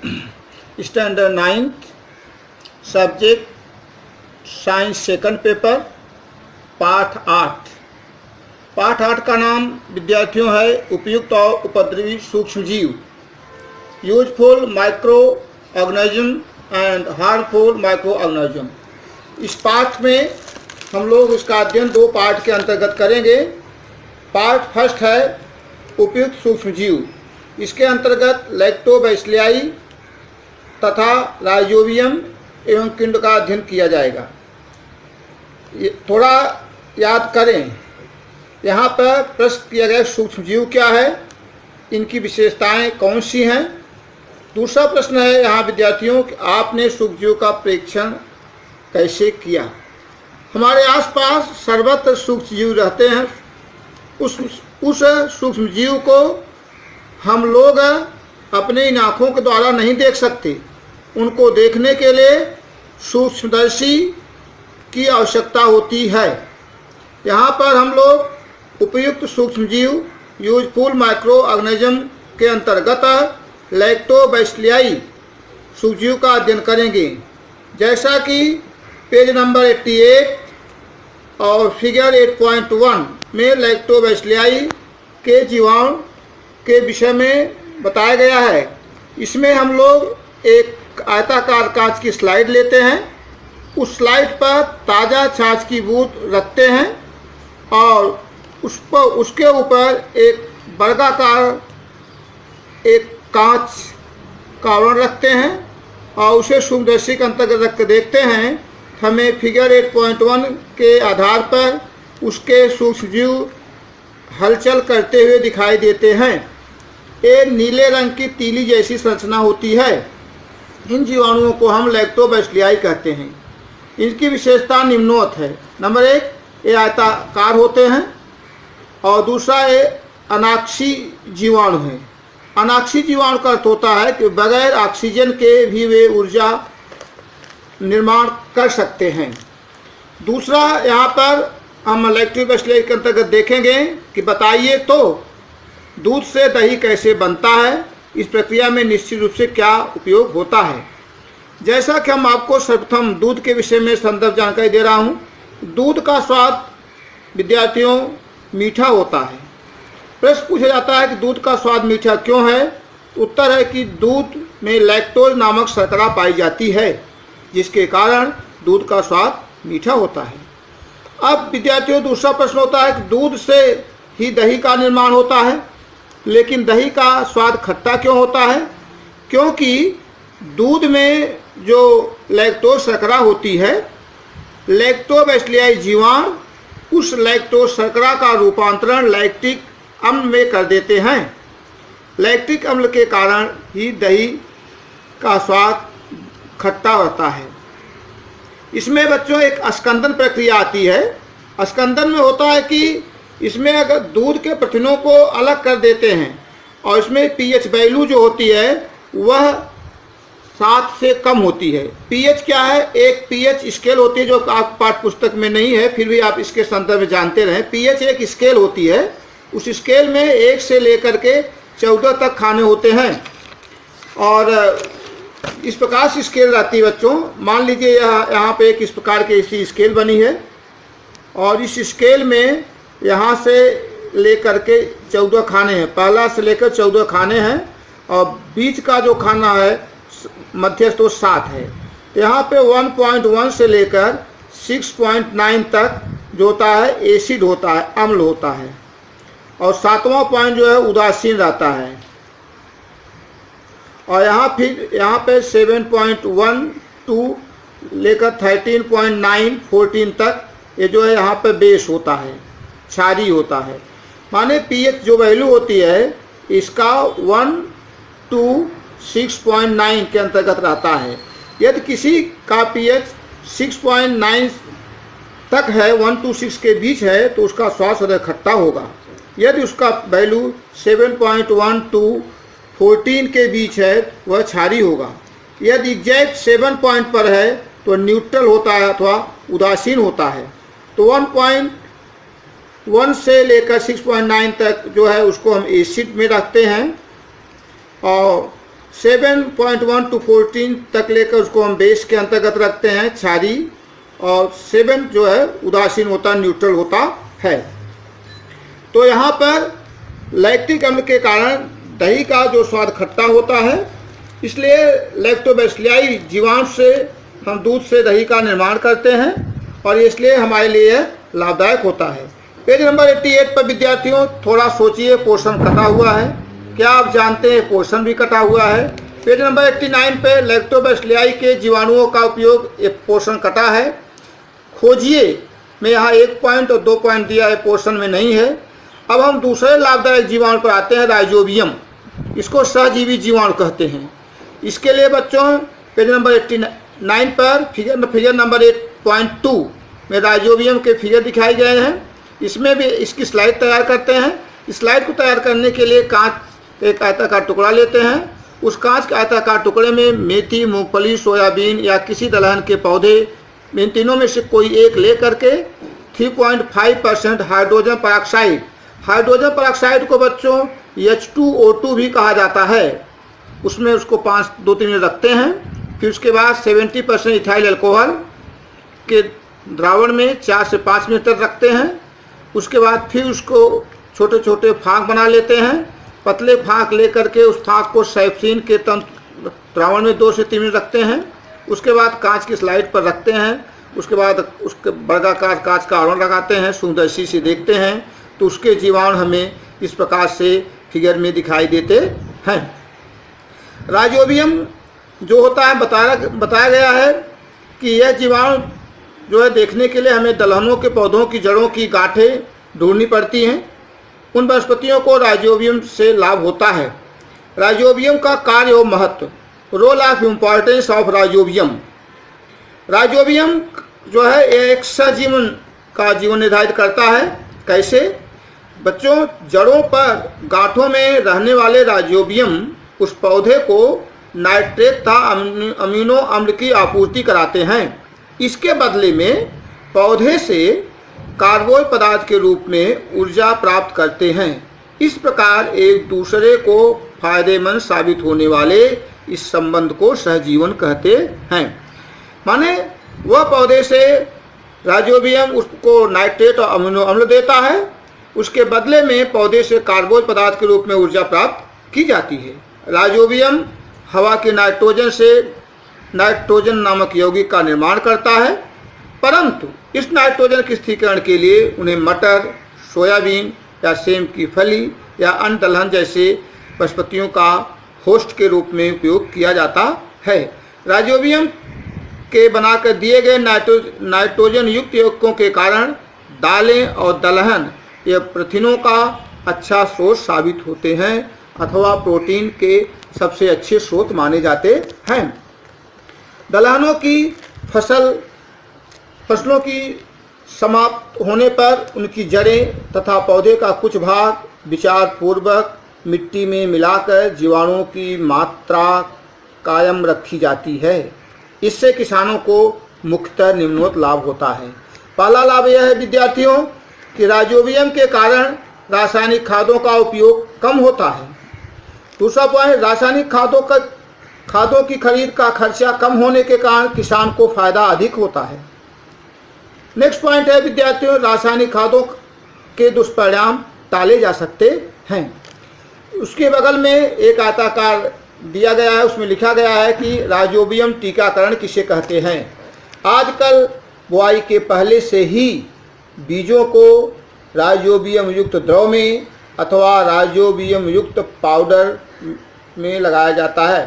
Standard 9th, subject science second paper, पाठ 8। पाठ 8 का नाम विद्यार्थियों है उपयुक्त और उपद्रवी सूक्ष्म जीव, useful micro organism and harmful micro organism. इस पाठ में हम लोग इसका अध्ययन 2 पाठ के अंतर्गत करेंगे। पाठ फर्स्ट है उपयुक्त सूक्ष्म जीव। इसके अंतर्गत लैक्टोबैसिलियाई तथा राइजोबियम एवं कीट का अध्ययन किया जाएगा। थोड़ा याद करें, यहाँ पर प्रश्न किया गया सूक्ष्म जीव क्या है, इनकी विशेषताएं कौन सी हैं। दूसरा प्रश्न है यहाँ विद्यार्थियों कि आपने सूक्ष्म जीव का परीक्षण कैसे किया। हमारे आसपास सर्वत्र सूक्ष्म जीव रहते हैं। उस सूक्ष्म जीव को हम लोग अपनी इन आँखों के द्वारा नहीं देख सकते। उनको देखने के लिए सूक्ष्मदर्शी की आवश्यकता होती है। यहाँ पर हम लोग उपयुक्त सूक्ष्म जीव यूजफुल माइक्रो ऑर्गेनिज्म के अंतर्गत लैक्टोबैसिलियाई सूक्ष्म जीव का अध्ययन करेंगे। जैसा कि पेज नंबर 88 और फिगर 8.1 में लैक्टोबैसिलियाई के जीवाणु के विषय में बताया गया है। इसमें हम लोग एक आयताकार कांच की स्लाइड लेते हैं, उस स्लाइड पर ताज़ा छाछ की बूंद रखते हैं और उसके ऊपर एक वर्गाकार एक कांच का आवरण रखते हैं और उसे सूक्ष्मदर्शी के अंतर्गत रख कर देखते हैं। हमें फिगर 8.1 के आधार पर उसके सूक्ष्मजीव हलचल करते हुए दिखाई देते हैं। एक नीले रंग की तीली जैसी संरचना होती है। इन जीवाणुओं को हम लैक्टोबैसिलियाई कहते हैं। इनकी विशेषता निम्नोक्त है। नंबर 1, ये आयताकार होते हैं और दूसरा ये अनाक्षी जीवाणु हैं। अनाक्षी जीवाणु का अर्थ होता है कि बगैर ऑक्सीजन के भी वे ऊर्जा निर्माण कर सकते हैं। दूसरा यहाँ पर हम लैक्टोबैसिलियाई के अंतर्गत देखेंगे कि बताइए तो दूध से दही कैसे बनता है, इस प्रक्रिया में निश्चित रूप से क्या उपयोग होता है। जैसा कि हम आपको सर्वप्रथम दूध के विषय में संदर्भ जानकारी दे रहा हूँ। दूध का स्वाद विद्यार्थियों मीठा होता है। प्रश्न पूछा जाता है कि दूध का स्वाद मीठा क्यों है। उत्तर है कि दूध में लैक्टोज नामक शर्करा पाई जाती है, जिसके कारण दूध का स्वाद मीठा होता है। अब विद्यार्थियों दूसरा प्रश्न होता है कि दूध से ही दही का निर्माण होता है, लेकिन दही का स्वाद खट्टा क्यों होता है। क्योंकि दूध में जो लैक्टोज शर्करा होती है, लैक्टोबैसिलियाई जीवाणु उस लैक्टोज शर्करा का रूपांतरण लैक्टिक अम्ल में कर देते हैं। लैक्टिक अम्ल के कारण ही दही का स्वाद खट्टा होता है। इसमें बच्चों एक अस्कंदन प्रक्रिया आती है। अस्कंदन में होता है कि इसमें अगर दूध के प्रथिनों को अलग कर देते हैं और इसमें पीएच वैल्यू जो होती है वह 7 से कम होती है। पीएच क्या है, एक पीएच स्केल होती है जो आप पाठ्य पुस्तक में नहीं है, फिर भी आप इसके संदर्भ में जानते रहें। पीएच एक स्केल होती है। उस स्केल में 1 से लेकर के 14 तक खाने होते हैं और इस प्रकार से स्केल रहती है बच्चों। मान लीजिए यहाँ पे एक इस प्रकार की ऐसी स्केल बनी है और इस स्केल में यहाँ से लेकर के 14 खाने हैं। पहला से लेकर 14 खाने हैं और बीच का जो खाना है मध्यस्थ वो 7 है। यहाँ पे 1.1 से लेकर 6.9 तक जो होता है एसिड होता है, अम्ल होता है, और 7वां पॉइंट जो है उदासीन रहता है। और यहाँ पे 7.12 लेकर 13.9 14 तक ये जो है यहाँ पे बेस होता है, क्षारीय होता है। माने पीएच जो वैल्यू होती है इसका 1 to 6.9 के अंतर्गत रहता है। यदि किसी का पीएच 6.9 तक है, 1 to 6 के बीच है, तो उसका स्वाद सदैव खट्टा होगा। यदि उसका वैल्यू 7.1 to 14 के बीच है वह क्षारीय होगा। यदि एग्जैक्ट 7 पॉइंट पर है तो न्यूट्रल होता है अथवा उदासीन होता है। तो 1.1 से लेकर 6.9 तक जो है उसको हम एसिड में रखते हैं और 7.1 to 14 तक लेकर उसको हम बेस के अंतर्गत रखते हैं, क्षारीय, और 7 जो है उदासीन होता, न्यूट्रल होता है। तो यहाँ पर लैक्टिक अम्ल के कारण दही का जो स्वाद खट्टा होता है, इसलिए लैक्टोबैसिलाई जीवाणु से हम दूध से दही का निर्माण करते हैं और इसलिए हमारे लिए लाभदायक होता है। पेज नंबर 88 पर विद्यार्थियों थोड़ा सोचिए, पोषण कटा हुआ है। क्या आप जानते हैं पोषण भी कटा हुआ है? पेज नंबर 89 पे लैक्टोबैसिलाई के जीवाणुओं का उपयोग, एक पोषण कटा है, खोजिए। मैं यहाँ 1 पॉइंट और 2 पॉइंट दिया है, पोषण में नहीं है। अब हम दूसरे लाभदायक जीवाणु पर आते हैं, राइजोबियम। इसको सहजीवी जीवाणु कहते हैं। इसके लिए बच्चों पेज नंबर 89 पर फिगर नंबर 8.2 में राइजोबियम के फिगर दिखाए गए हैं। इसमें भी इसकी स्लाइड तैयार करते हैं। इस स्लाइड को तैयार करने के लिए कांच एक आयताकार टुकड़ा लेते हैं। उस कांच के आयताकार टुकड़े में मेथी, मूंगफली, सोयाबीन या किसी दलहन के पौधे, इन तीनों में से कोई एक ले करके 3.5% हाइड्रोजन परऑक्साइड को बच्चों H2O2 भी कहा जाता है, उसमें उसको 2-3 मिनट रखते हैं। फिर उसके बाद 70% इथाइल अल्कोहल के द्रावण में 4 से 5 मिनट तक रखते हैं। उसके बाद फिर उसको छोटे छोटे फाँक बना लेते हैं। पतले फाँक लेकर के उस फाँक को सैफरीन के द्रावण में 2 से 3 मिनट रखते हैं। उसके बाद कांच की स्लाइड पर रखते हैं। उसके बाद उसके वर्गाकार कांच का आवरण लगाते हैं, सूंदर्शी से देखते हैं तो उसके जीवाणु हमें इस प्रकार से फिगर में दिखाई देते हैं। राइजोबियम जो होता है बताया गया है कि यह जीवाणु जो है देखने के लिए हमें दलहनों के पौधों की जड़ों की गांठें ढूंढनी पड़ती हैं। उन वनस्पतियों को राइजोबियम से लाभ होता है। राइजोबियम का कार्य और महत्व, role of importance of rhizobium. Rhizobium जो है एक सहजीवन का जीवन निर्धारित करता है। कैसे? बच्चों, जड़ों पर गांठों में रहने वाले राइजोबियम उस पौधे को नाइट्रेट तथा अमीनो अम्ल की आपूर्ति कराते हैं। इसके बदले में पौधे से कार्बोय पदार्थ के रूप में ऊर्जा प्राप्त करते हैं। इस प्रकार एक दूसरे को फायदेमंद साबित होने वाले इस संबंध को सहजीवन कहते हैं। माने वह पौधे से राइजोबियम उसको नाइट्रेट और अमीनो अम्ल देता है, उसके बदले में पौधे से कार्बोय पदार्थ के रूप में ऊर्जा प्राप्त की जाती है। राइजोबियम हवा के नाइट्रोजन से नाइट्रोजन नामक यौगिक का निर्माण करता है, परंतु इस नाइट्रोजन के स्थिरीकरण के लिए उन्हें मटर, सोयाबीन या सेम की फली या अन्य दलहन जैसे वनस्पतियों का होस्ट के रूप में उपयोग किया जाता है। राइजोबियम के बनाकर दिए गए नाइट्रोजन युक्त यौगिकों के कारण दालें और दलहन ये प्रोटीनों का अच्छा स्रोत साबित होते हैं अथवा प्रोटीन के सबसे अच्छे स्रोत माने जाते हैं। दलहनों की फसलों की समाप्त होने पर उनकी जड़ें तथा पौधे का कुछ भाग विचार पूर्वक मिट्टी में मिलाकर जीवाणुओं की मात्रा कायम रखी जाती है। इससे किसानों को मुख्यतः निम्नलिखित लाभ होता है। पहला लाभ यह है विद्यार्थियों कि राइजोबियम के कारण रासायनिक खादों का उपयोग कम होता है। दूसरा पॉइंट, रासायनिक खादों की खरीद का खर्चा कम होने के कारण किसान को फायदा अधिक होता है। नेक्स्ट पॉइंट है विद्यार्थियों, रासायनिक खादों के दुष्परिणाम टाले जा सकते हैं। उसके बगल में एक आयताकार दिया गया है, उसमें लिखा गया है कि राइजोबियम टीकाकरण किसे कहते हैं। आजकल बुआई के पहले से ही बीजों को राइजोबियम युक्त द्रव में अथवा राइजोबियम युक्त पाउडर में लगाया जाता है।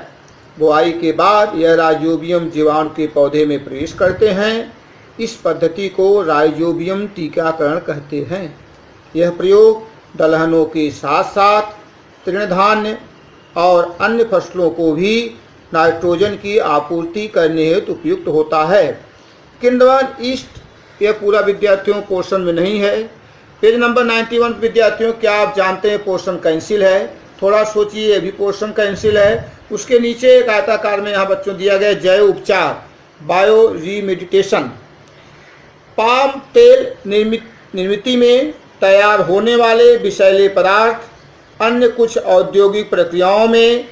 बुआई के बाद यह राइजोबियम जीवाणु के पौधे में प्रवेश करते हैं। इस पद्धति को राइजोबियम टीकाकरण कहते हैं। यह प्रयोग दलहनों के साथ साथ तृणधान्य और अन्य फसलों को भी नाइट्रोजन की आपूर्ति करने हेतु उपयुक्त होता है। किंडवन ईस्ट यह पूरा विद्यार्थियों पोर्शन में नहीं है। पेज नंबर 91 विद्यार्थियों, क्या आप जानते हैं पोर्शन कैंसिल है? थोड़ा सोचिए, ये भी पोर्शन कैंसिल है। उसके नीचे एक आयताकार में यहाँ बच्चों दिया गया जैव उपचार, बायो रिमेडिटेशन। पाम तेल निर्मित में तैयार होने वाले विषैले पदार्थ अन्य कुछ औद्योगिक प्रक्रियाओं में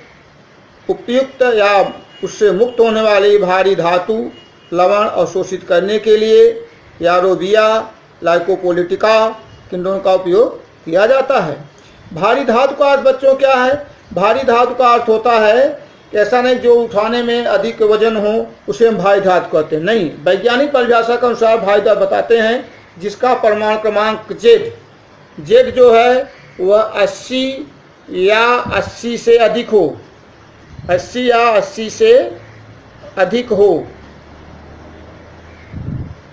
उपयुक्त या उससे मुक्त होने वाली भारी धातु लवण अवशोषित करने के लिए यारोबिया लाइकोपोलिटिका किण्वन का उपयोग किया जाता है। भारी धातु का अर्थ बच्चों क्या है? भारी धातु का अर्थ होता है ऐसा नहीं जो उठाने में अधिक वजन हो उसे हम भारी धातु कहते हैं, नहीं। वैज्ञानिक परिभाषा के अनुसार भारी धातु बताते हैं जिसका परमाणु क्रमांक जेड जो है वह 80 या 80 से अधिक हो, 80 या 80 से अधिक हो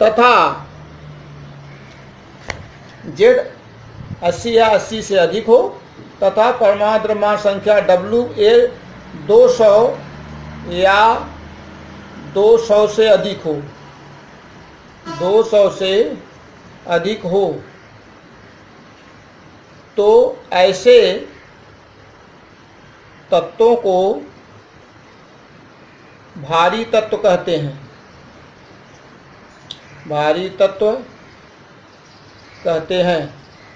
तथा जेड 80 या 80 से अधिक हो तथा परमाणु द्रव्यमान संख्या WA 200 या 200 से अधिक हो, 200 से अधिक हो तो ऐसे तत्वों को भारी तत्व कहते हैं, भारी तत्व कहते हैं।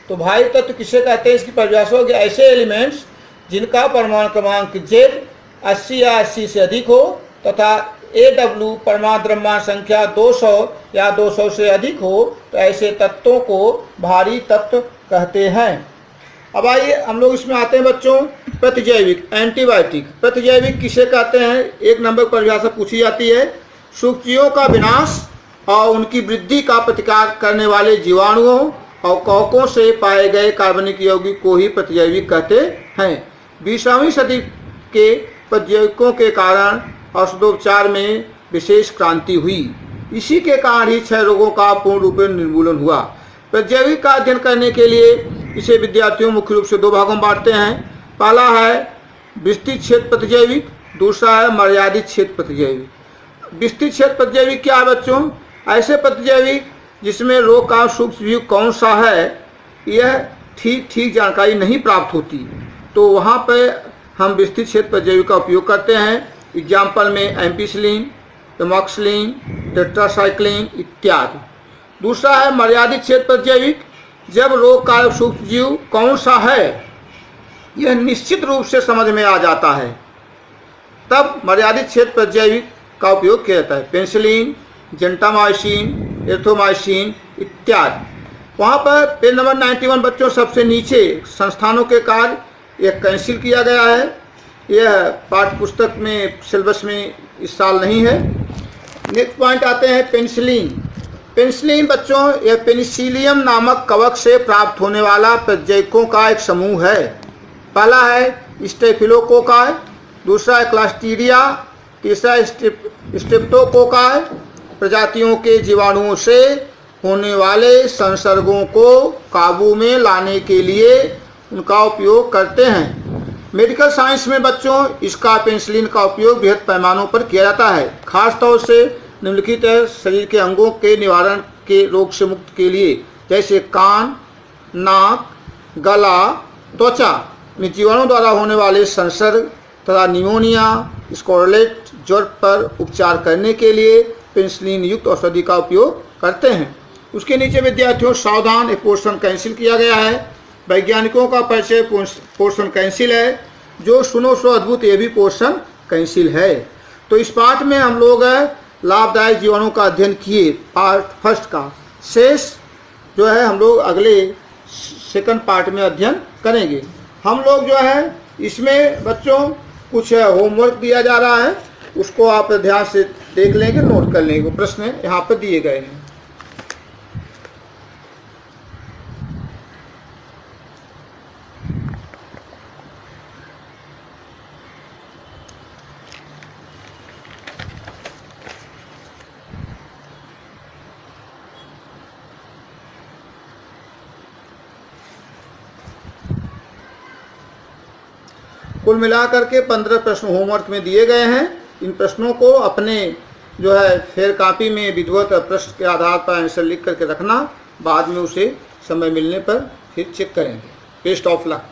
तो भारी तत्व किसे कहते हैं? इसकी परिभाषा होगी ऐसे एलिमेंट्स जिनका परमाणु क्रमांक जेड 80 या 80 से अधिक हो तथा AW परमाणु द्रव्यमान संख्या 200 या 200 से अधिक हो तो ऐसे तत्वों को भारी तत्व कहते हैं। अब आइए हम लोग इसमें आते हैं बच्चों प्रतिजैविक, एंटीबायोटिक। प्रतिजैविक किसे कहते हैं? एक नंबर परिभाषा पूछी जाती है, सूक्ष्मजीवों का विनाश और उनकी वृद्धि का प्रतिकार करने वाले जीवाणुओं और कवकों से पाए गए कार्बनिक यौगिक को ही प्रतिजैविक कहते हैं। 20वीं सदी के प्रतिजैविकों के कारण औषधोपचार में विशेष क्रांति हुई। इसी के कारण ही 6 रोगों का पूर्ण रूप में निर्मूलन हुआ। प्रतिजैविक का अध्ययन करने के लिए इसे विद्यार्थियों मुख्य रूप से 2 भागों में बांटते हैं। पहला है विस्तृत क्षेत्र प्रतिजैविक, दूसरा है मर्यादित क्षेत्र प्रतिजैविक। विस्तृत क्षेत्र प्रतिजैविक क्या है बच्चों? ऐसे प्रतिजैविक जिसमें रोग का सूक्ष्मजीव कौन सा है यह ठीक जानकारी नहीं प्राप्त होती, तो वहाँ पर हम विस्तृत क्षेत्र प्रतिजैविक का उपयोग करते हैं। एग्जाम्पल में एम्पिसिलिन, एमॉक्सिलिन, टेट्रासाइक्लिन इत्यादि। दूसरा है मर्यादित क्षेत्र प्रतिजैविक, जब रोग का सूक्ष्मजीव कौन सा है यह निश्चित रूप से समझ में आ जाता है तब मर्यादित क्षेत्र प्रतिजैविक का उपयोग किया जाता है। पेनिसिलिन, जेंटामाइसिन, एरिथ्रोमाइसिन इत्यादि। वहाँ पर पेज नंबर 91 बच्चों सबसे नीचे संस्थानों के कार्य यह कैंसिल किया गया है। यह पाठ्य पुस्तक में सिलेबस में इस साल नहीं है। नेक्स्ट पॉइंट आते हैं पेनिसिलिन। पेनिसिलिन बच्चों यह पेनिसिलियम नामक कवक से प्राप्त होने वाला प्रतिजैविकों का एक समूह है। पहला है स्टेफिलोकोकाई, दूसरा है क्लास्ट्रीडिया, तीसरा स्ट्रेप्टोकोकाई। प्रजातियों के जीवाणुओं से होने वाले संसर्गों को काबू में लाने के लिए उनका उपयोग करते हैं। मेडिकल साइंस में बच्चों इसका पेनिसिलिन का उपयोग बृहद पैमानों पर किया जाता है, खासतौर से निम्नलिखित शरीर के अंगों के निवारण के रोग से मुक्त के लिए, जैसे कान, नाक, गला, त्वचा में जीवाणु द्वारा होने वाले संसर्ग तथा निमोनिया, स्कारलेट ज्वर पर उपचार करने के लिए पेनिसिलिन युक्त औषधि का उपयोग करते हैं। उसके नीचे विद्यार्थियों सावधान, एक पोर्शन कैंसिल किया गया है। वैज्ञानिकों का परिचय पोर्शन कैंसिल है, जो सुनो सो अद्भुत ये भी पोर्शन कैंसिल है। तो इस पाठ में हम लोग लाभदायक जीवाणु का अध्ययन किए, पार्ट फर्स्ट का। शेष जो है हम लोग अगले सेकंड पार्ट में अध्ययन करेंगे। हम लोग जो है इसमें बच्चों कुछ होमवर्क दिया जा रहा है, उसको आप ध्यान से देख लेंगे, नोट कर लेंगे। प्रश्न यहाँ पर दिए गए हैं। कुल मिलाकर के 15 प्रश्न होमवर्क में दिए गए हैं। इन प्रश्नों को अपने जो है फेयर कॉपी में विधिवत प्रश्न के आधार पर आंसर लिख करके रखना, बाद में उसे समय मिलने पर फिर चेक करेंगे। Best of luck.